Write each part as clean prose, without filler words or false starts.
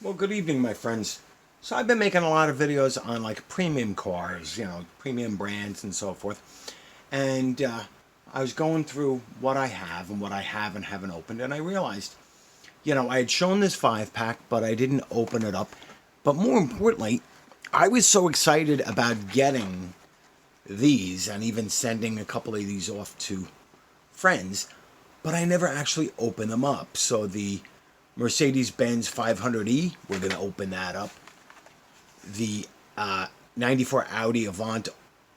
Well, good evening, my friends. So I've been making a lot of videos on like premium cars, premium brands and so forth. And I was going through what I have and what I haven't opened, and I realized, I had shown this 5-pack, but I didn't open it up. But more importantly, I was so excited about getting these and even sending a couple of these off to friends, but I never actually opened them up. So the Mercedes-Benz 500e, we're going to open that up. The 94 Audi Avant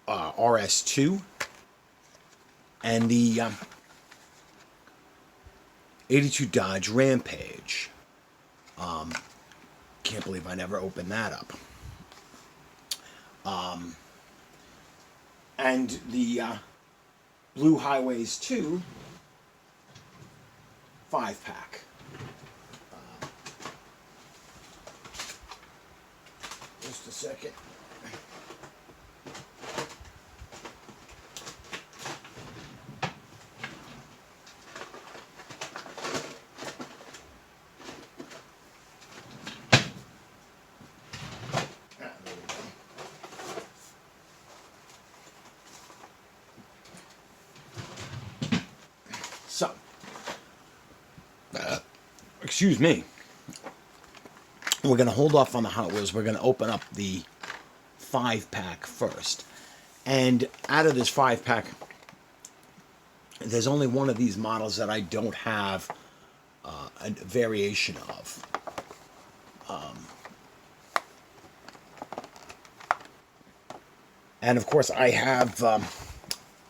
RS2, and the 82 Dodge Rampage. Can't believe I never opened that up. And the Blue Highways 2 5-pack. Just a second. So, excuse me. We're going to hold off on the Hot Wheels. We're going to open up the 5-pack first. And out of this 5-pack, there's only one of these models that I don't have a variation of. And of course, I have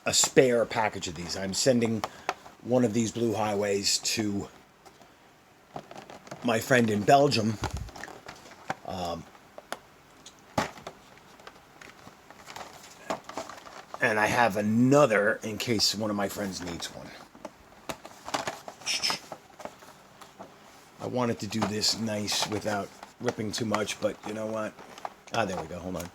a spare package of these. I'm sending one of these Blue Highways to my friend in Belgium. And I have another in case one of my friends needs one. I wanted to do this nice without ripping too much, but you know what? There we go. Hold on.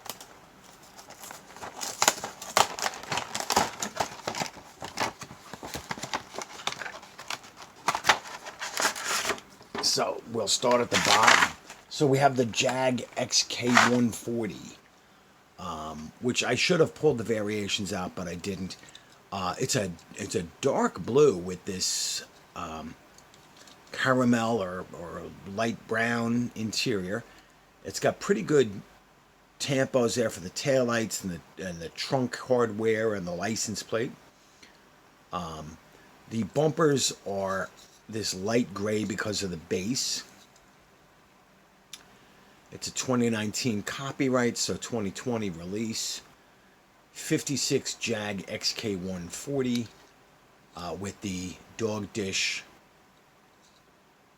So we'll start at the bottom. So we have the Jag XK140. Which I should have pulled the variations out, but I didn't. It's a dark blue with this caramel or light brown interior. It's got pretty good tampos there for the taillights and the trunk hardware and the license plate. The bumpers are this light gray because of the base. It's a 2019 copyright, so 2020 release. 56 Jag XK140 with the dog dish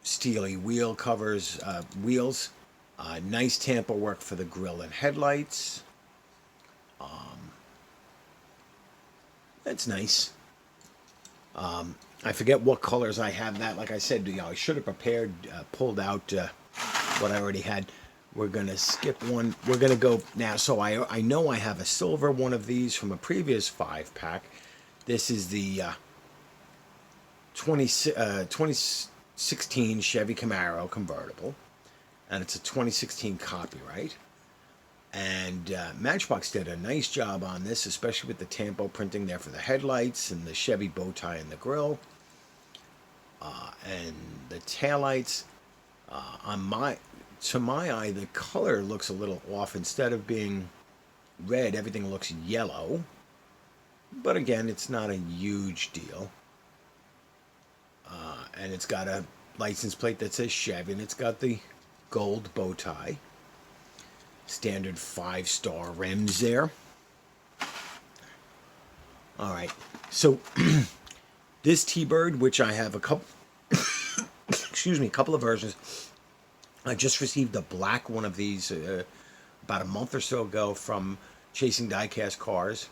steely wheel covers, wheels. Nice tamper work for the grille and headlights. That's nice. I forget what colors I have that. Like I said, I should have prepared, pulled out what I already had. We're going to skip one. We're going to go now. So I know I have a silver one of these from a previous 5-pack. This is the 2016 Chevy Camaro convertible. And it's a 2016 copyright. And Matchbox did a nice job on this, especially with the tampo printing there for the headlights and the Chevy bow tie in the grill. And the taillights. To my eye, the color looks a little off. Instead of being red, everything looks yellow. But again, it's not a huge deal. And it's got a license plate that says Chevy, and it's got the gold bow tie. Standard 5-star rims there. All right. So this T-Bird, which I have a couple, a couple of versions. I just received a black one of these about a month or so ago from Chasing Diecast Cars.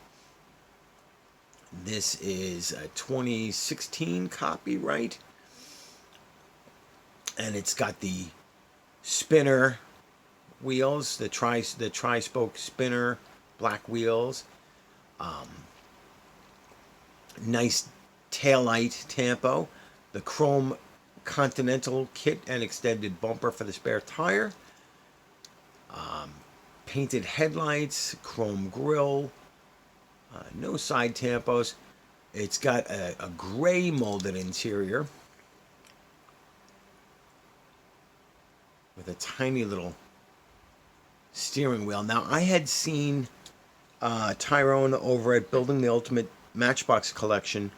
This is a 2016 copyright. And it's got the spinner wheels, the tri-spoke spinner black wheels. Nice taillight tampo. The chrome Continental kit and extended bumper for the spare tire. Painted headlights, chrome grille, no side tampos. It's got a gray molded interior with a tiny little steering wheel. Now, I had seen Tyrone over at Building the Ultimate Matchbox Collection.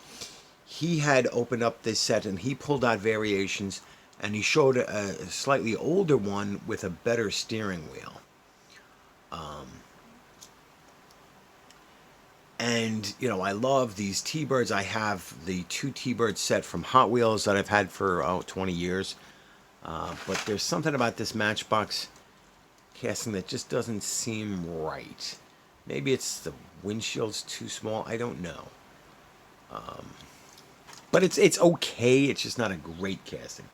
He had opened up this set and he pulled out variations, and he showed a slightly older one with a better steering wheel. And, you know, I love these T-Birds. I have the 2 T-Bird set from Hot Wheels that I've had for 20 years. But there's something about this Matchbox casting that just doesn't seem right. Maybe it's the windshield's too small. I don't know. But it's okay. It's just not a great casting.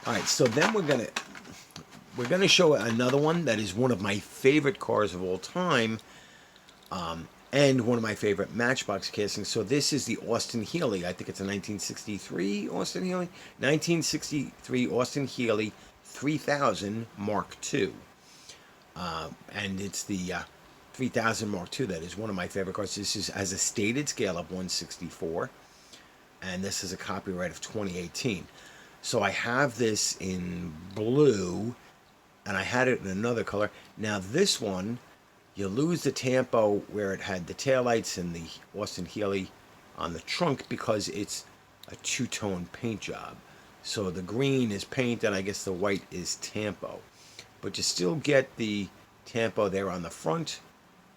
All right, so then we're gonna show another one that is one of my favorite cars of all time, and one of my favorite Matchbox castings. So this is the Austin Healey. I think it's a 1963 Austin Healey. 1963 Austin Healey 3000 Mark II. And it's the 3000 Mark II that is one of my favorite cars. This is as a stated scale of 1/64. And this is a copyright of 2018. So I have this in blue, and I had it in another color. Now this one, you lose the tampo where it had the taillights and the Austin Healey on the trunk because it's a two-tone paint job. So the green is paint and I guess the white is tampo. But you still get the tampo there on the front,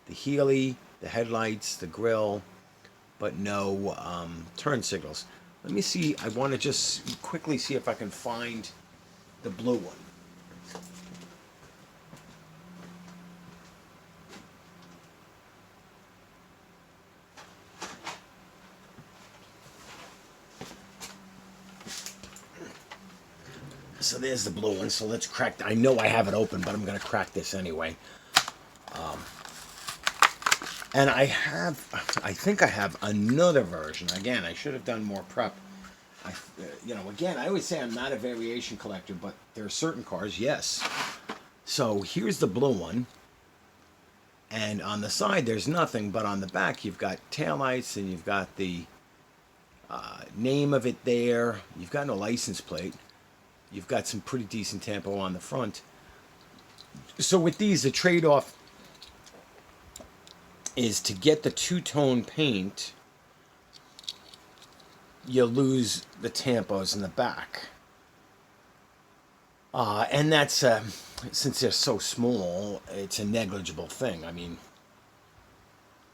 the Healey, the headlights, the grille, but no turn signals. Let me see, I want to just quickly see if I can find the blue one. So there's the blue one. So let's crack. I know I have it open, but I'm going to crack this anyway. And I think I have another version. Again, I should have done more prep. Again, I always say I'm not a variation collector, but there are certain cars, yes. So here's the blue one. And on the side, there's nothing, but on the back, you've got taillights and you've got the name of it there. You've got no license plate. You've got some pretty decent tampo on the front. So with these, the trade-off is to get the two-tone paint, you lose the tampos in the back. And that's, since they're so small, it's a negligible thing. I mean,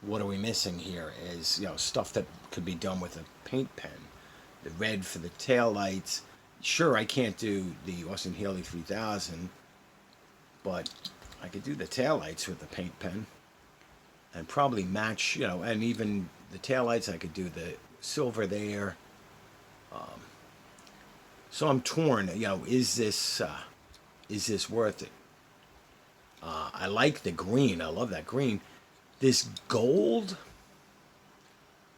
what are we missing here is, stuff that could be done with a paint pen. The red for the tail lights. Sure, I can't do the Austin Healey 3000, but I could do the taillights with the paint pen and probably match, and even the taillights, I could do the silver there. So I'm torn, is this worth it? I like the green. I love that green. This gold,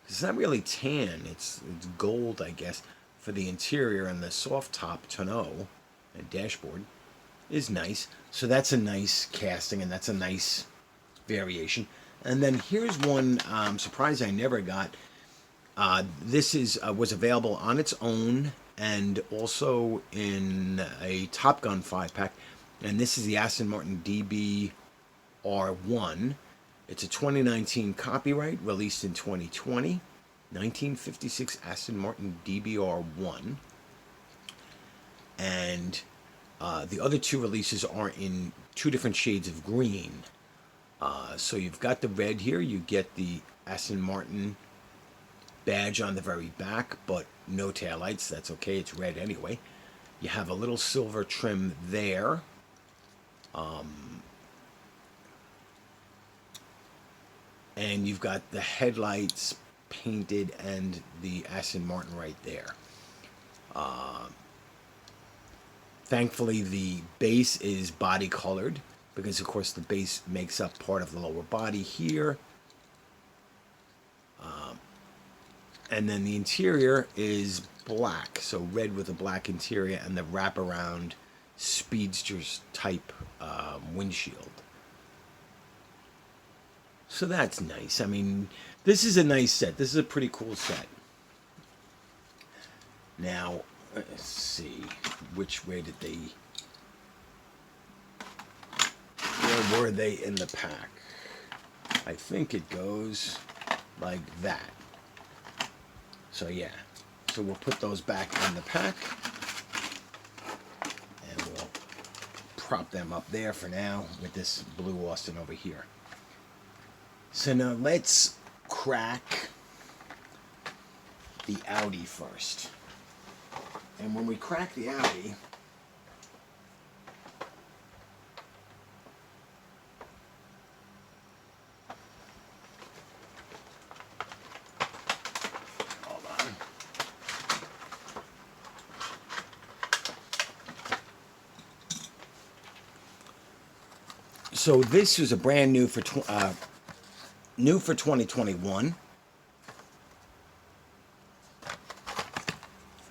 it's not really tan. It's gold, I guess, for the interior, and the soft top tonneau and dashboard is nice. So that's a nice casting, and that's a nice variation. And then here's one I'm surprised I never got. This was available on its own and also in a Top Gun 5-pack. And this is the Aston Martin DB R1. It's a 2019 copyright, released in 2020. 1956 Aston Martin DBR1. And the other two releases are in two different shades of green. So you've got the red here. You get the Aston Martin badge on the very back, but no taillights. That's okay. It's red anyway. You have a little silver trim there. And you've got the headlights painted and the Aston Martin right there. Thankfully, the base is body colored because, of course, the base makes up part of the lower body here. And then the interior is black, so red with a black interior, and the wraparound speedsters type windshield. So that's nice. I mean, this is a nice set. This is a pretty cool set. Now, let's see, which way did they, where were they in the pack? I think it goes like that. So yeah, so we'll put those back in the pack, and we'll prop them up there for now with this blue Austin over here. So now let's crack the Audi first. And when we crack the Audi, hold on. So this is a brand new for 2021.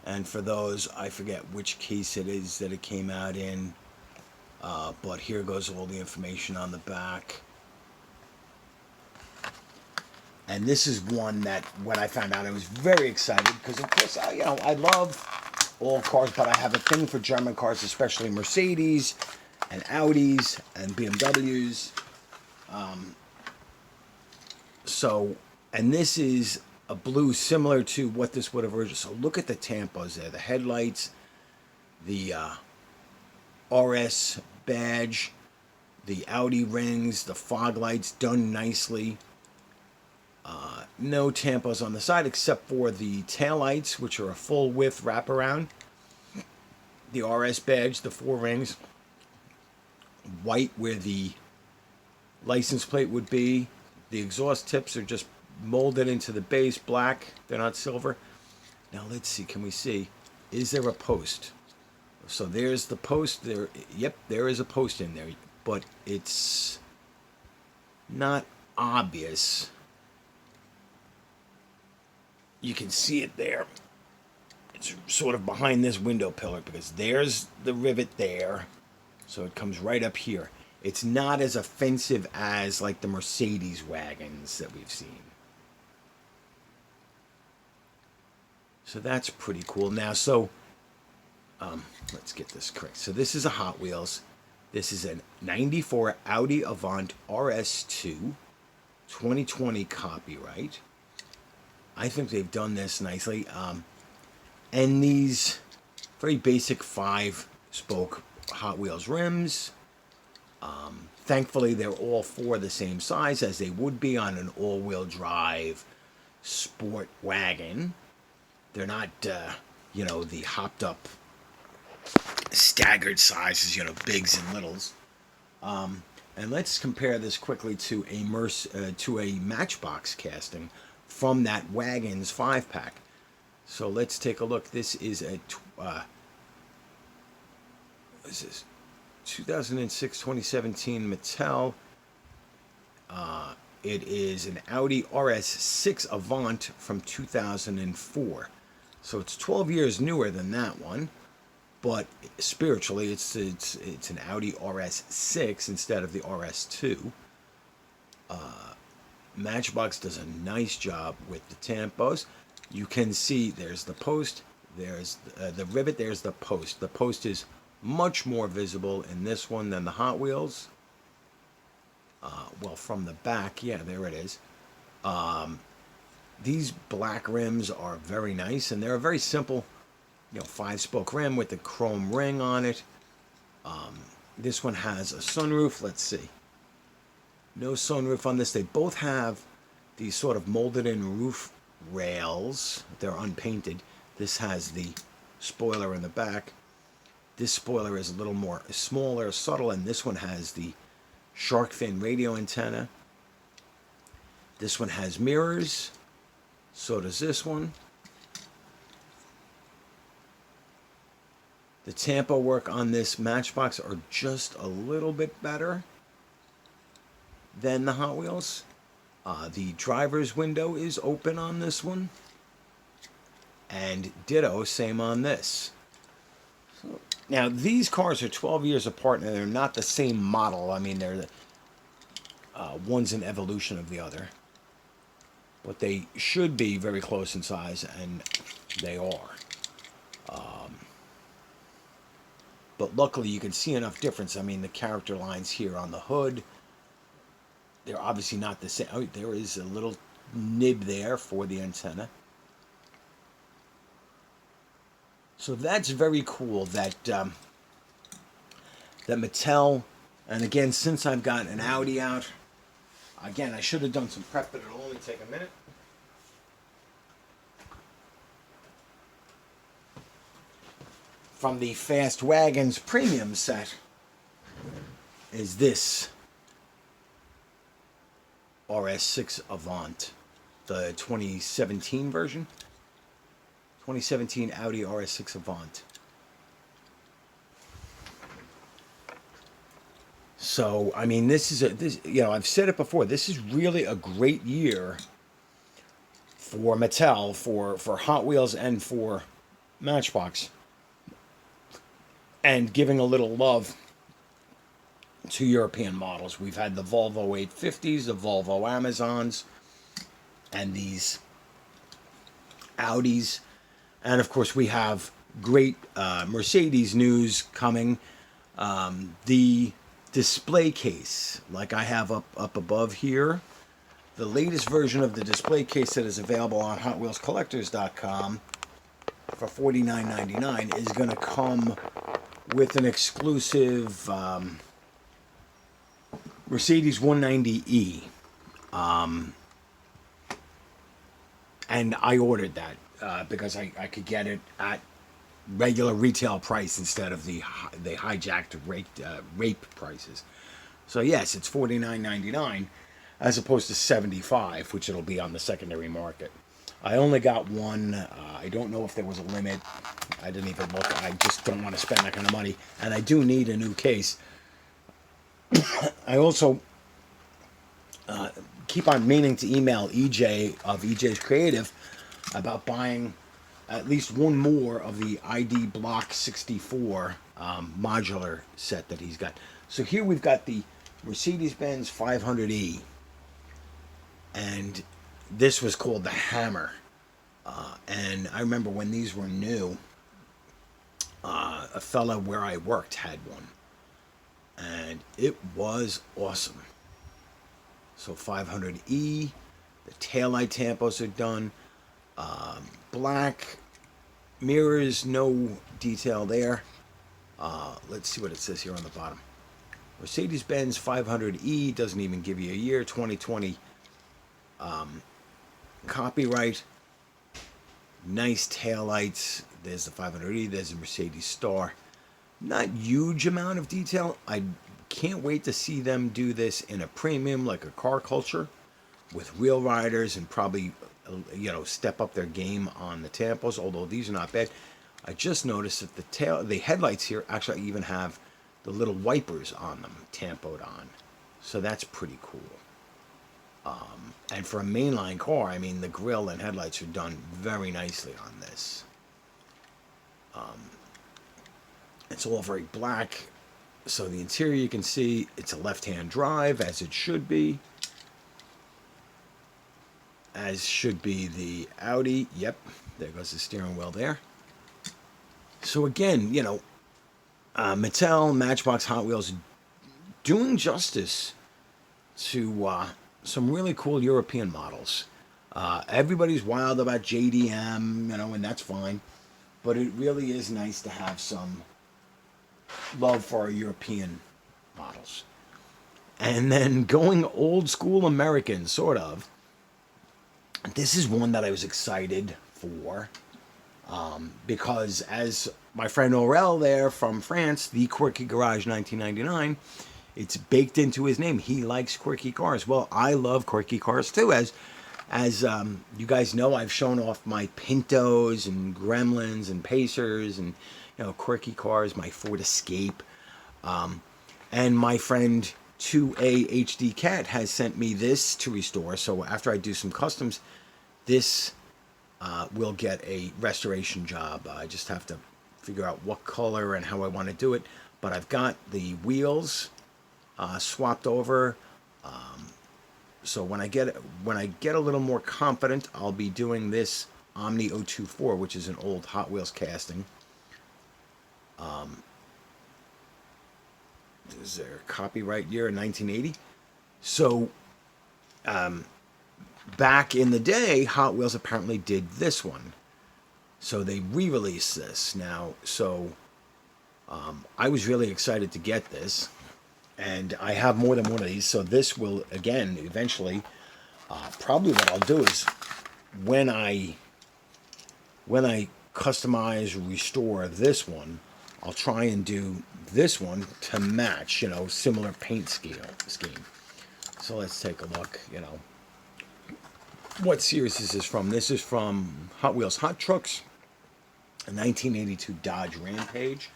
And for those, I forget which case it is that it came out in, but here goes all the information on the back. And this is one that when I found out, I was very excited because, of course, I love all cars, but I have a thing for German cars, especially Mercedes and Audis and BMWs. And this is a blue similar to what this would have originally. So look at the tampos there, the headlights, the RS badge, the Audi rings, the fog lights done nicely. No tampos on the side except for the taillights, which are a full width wraparound. The RS badge, the 4 rings, white where the license plate would be. The exhaust tips are just molded into the base, black. They're not silver. Now let's see, can we see? Is there a post? So there's the post there. Yep, there is a post in there, but it's not obvious. You can see it there. It's sort of behind this window pillar because there's the rivet there. So it comes right up here. It's not as offensive as like the Mercedes wagons that we've seen. So that's pretty cool. Now, so let's get this correct. So this is a Hot Wheels. This is a 94 Audi Avant RS2 2020 copyright. I think they've done this nicely. And these very basic 5-spoke Hot Wheels rims. Thankfully, they're all 4 the same size as they would be on an all-wheel drive sport wagon. They're not, the hopped up, staggered sizes, bigs and littles. And let's compare this quickly to a Matchbox casting from that Wagons 5-pack. So let's take a look. This is a what is this? 2006, 2017 Mattel. It is an Audi RS6 Avant from 2004. So it's 12 years newer than that one, but spiritually it's an Audi RS6 instead of the RS2. Matchbox does a nice job with the tampos. You can see there's the post, there's the rivet, there's the post. The post is much more visible in this one than the Hot Wheels. Well, from the back, yeah, there it is. These black rims are very nice, and they're a very simple, 5-spoke rim with the chrome ring on it. This one has a sunroof. Let's see. No sunroof on this. They both have these sort of molded-in roof rails. They're unpainted. This has the spoiler in the back. This spoiler is a little more smaller, subtle, and this one has the shark fin radio antenna. This one has mirrors. So does this one. The tampo work on this Matchbox are just a little bit better than the Hot Wheels. The driver's window is open on this one. And ditto, same on this. So, now, these cars are 12 years apart, and they're not the same model. I mean, they're one's an evolution of the other. But they should be very close in size, and they are. But luckily, you can see enough difference. I mean, the character lines here on the hood, they're obviously not the same. Oh, there is a little nib there for the antenna. So that's very cool that that Mattel, and again, since I've got an Audi out, again, I should have done some prep, but it'll only take a minute. From the Fast Wagons premium set is this RS6 Avant, the 2017 version. 2017 Audi RS6 Avant. So, I mean, I've said it before, this is really a great year for Mattel, for Hot Wheels, and for Matchbox. And giving a little love to European models. We've had the Volvo 850s, the Volvo Amazons, and these Audis. And of course, we have great Mercedes news coming. The display case, like I have up above here, the latest version of the display case that is available on HotWheelsCollectors.com for $49.99 is going to come with an exclusive Mercedes 190E. And I ordered that because I could get it at regular retail price instead of the hijacked rape prices. So yes, it's $49.99 as opposed to $75, which it'll be on the secondary market. I only got one. I don't know if there was a limit. I didn't even look. I just don't want to spend that kind of money. And I do need a new case. I also keep on meaning to email EJ of EJ's Creative about buying at least one more of the ID Block 64 modular set that he's got. So here we've got the Mercedes-Benz 500E. And this was called the Hammer. And I remember when these were new, a fella where I worked had one. And it was awesome. So 500E, the taillight tampos are done. Black mirrors, no detail there. Let's see what it says here on the bottom. Mercedes-Benz 500E, doesn't even give you a year, 2020 copyright. Nice taillights. There's the 500E, there's the Mercedes Star. Not huge amount of detail. I can't wait to see them do this in a premium, like a Car Culture, with wheel riders, and probably, step up their game on the tampos, although these are not bad. I just noticed that the headlights here actually even have the little wipers on them, tampoed on. So that's pretty cool. And for a mainline car, I mean, the grille and headlights are done very nicely on this. It's all very black. So the interior, you can see it's a left-hand drive, as it should be. As should be the Audi. Yep, there goes the steering wheel there. So again, Mattel, Matchbox, Hot Wheels, doing justice to some really cool European models. Everybody's wild about JDM, and that's fine. But it really is nice to have some love for our European models. And then going old school American, sort of. This is one that I was excited for. Because as my friend Aurel there from France, the Quirky Garage 1999, it's baked into his name. He likes quirky cars. Well, I love quirky cars too. As you guys know, I've shown off my Pintos and Gremlins and Pacers and quirky cars, my Ford Escape. And my friend 2A HD Cat has sent me this to restore. So after I do some customs, this will get a restoration job. I just have to figure out what color and how I want to do it. But I've got the wheels swapped over. So when I get a little more confident, I'll be doing this Omni 024, which is an old Hot Wheels casting. Is there a copyright year in 1980? So back in the day, Hot Wheels apparently did this one. So they re-released this now. So I was really excited to get this. And I have more than one of these. So this will, again, eventually, probably what I'll do is when I customize, restore this one, I'll try and do this one to match, similar paint scheme. So let's take a look, What series is this from? This is from Hot Wheels Hot Trucks, a 1982 Dodge Rampage.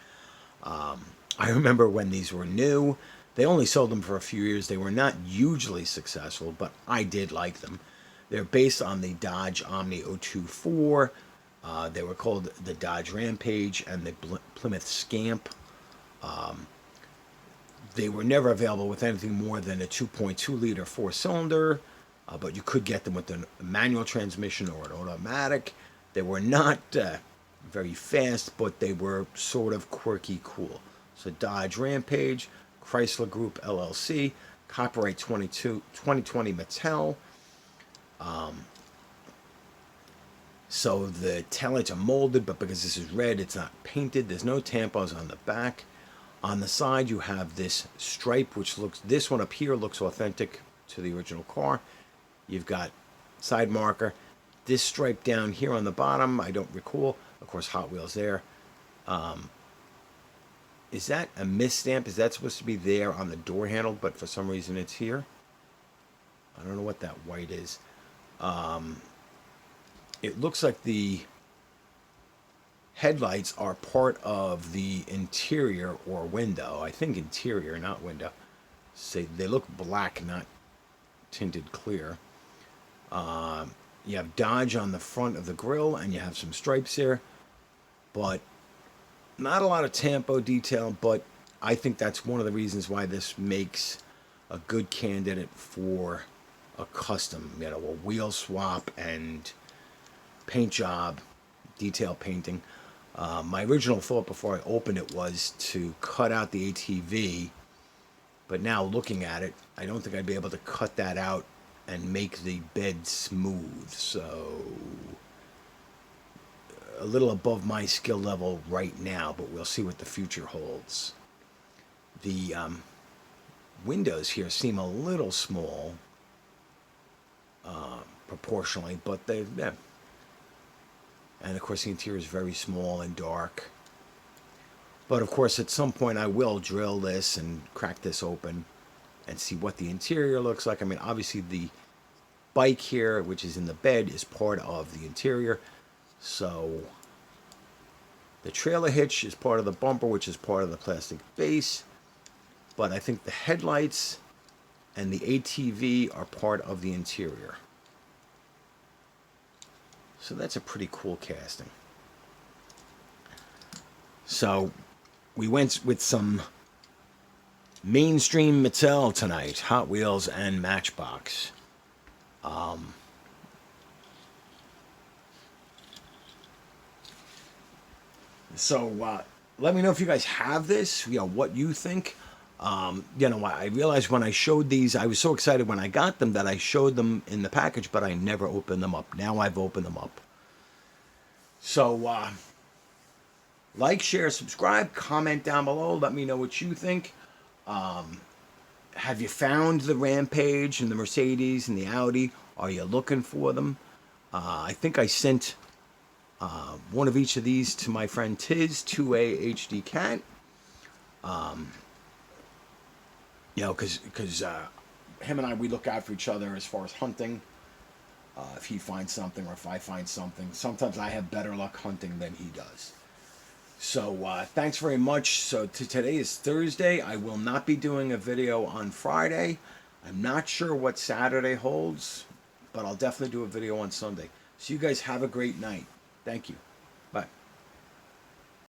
I remember when these were new. They only sold them for a few years. They were not hugely successful, but I did like them. They're based on the Dodge Omni 024. They were called the Dodge Rampage and the Plymouth Scamp. They were never available with anything more than a 2.2 liter four-cylinder, but you could get them with a manual transmission or an automatic. They were not very fast, but they were sort of quirky cool. So Dodge Rampage, Chrysler Group LLC, copyright 2020 Mattel. So the taillights are molded, but because this is red, it's not painted. There's no tampons on the back. On the side, you have this stripe, which this one up here looks authentic to the original car. You've got side marker. This stripe down here on the bottom, I don't recall. Of course, Hot Wheels there. Is that a misstamp? Is that supposed to be there on the door handle, but for some reason it's here? I don't know what that white is. It looks like the headlights are part of the interior or window. I think interior, not window. Say they look black, not tinted clear. You have Dodge on the front of the grille, and you have some stripes here, but not a lot of tampo detail. But I think that's one of the reasons why this makes a good candidate for a custom, a wheel swap and paint job, detail painting. My original thought before I opened it was to cut out the ATV, but now looking at it, I don't think I'd be able to cut that out and make the bed smooth. So a little above my skill level right now, but we'll see what the future holds. The windows here seem a little small proportionally, but yeah. And of course the interior is very small and dark. But of course at some point I will drill this and crack this open and see what the interior looks like. I mean, obviously the bike here, which is in the bed, is part of the interior. So the trailer hitch is part of the bumper, which is part of the plastic base. But I think the headlights and the ATV are part of the interior. So that's a pretty cool casting. So we went with some mainstream Mattel tonight, Hot Wheels and Matchbox. So let me know if you guys have this, what you think. I realized when I showed these, I was so excited when I got them that I showed them in the package, but I never opened them up. Now I've opened them up. So, like, share, subscribe, comment down below. Let me know what you think. Have you found the Rampage and the Mercedes and the Audi? Are you looking for them? I think I sent one of each of these to my friend Tiz, 2A HD Cat. Because him and I, we look out for each other as far as hunting. If he finds something or if I find something. Sometimes I have better luck hunting than he does. So thanks very much. So today is Thursday. I will not be doing a video on Friday. I'm not sure what Saturday holds, but I'll definitely do a video on Sunday. So you guys have a great night. Thank you.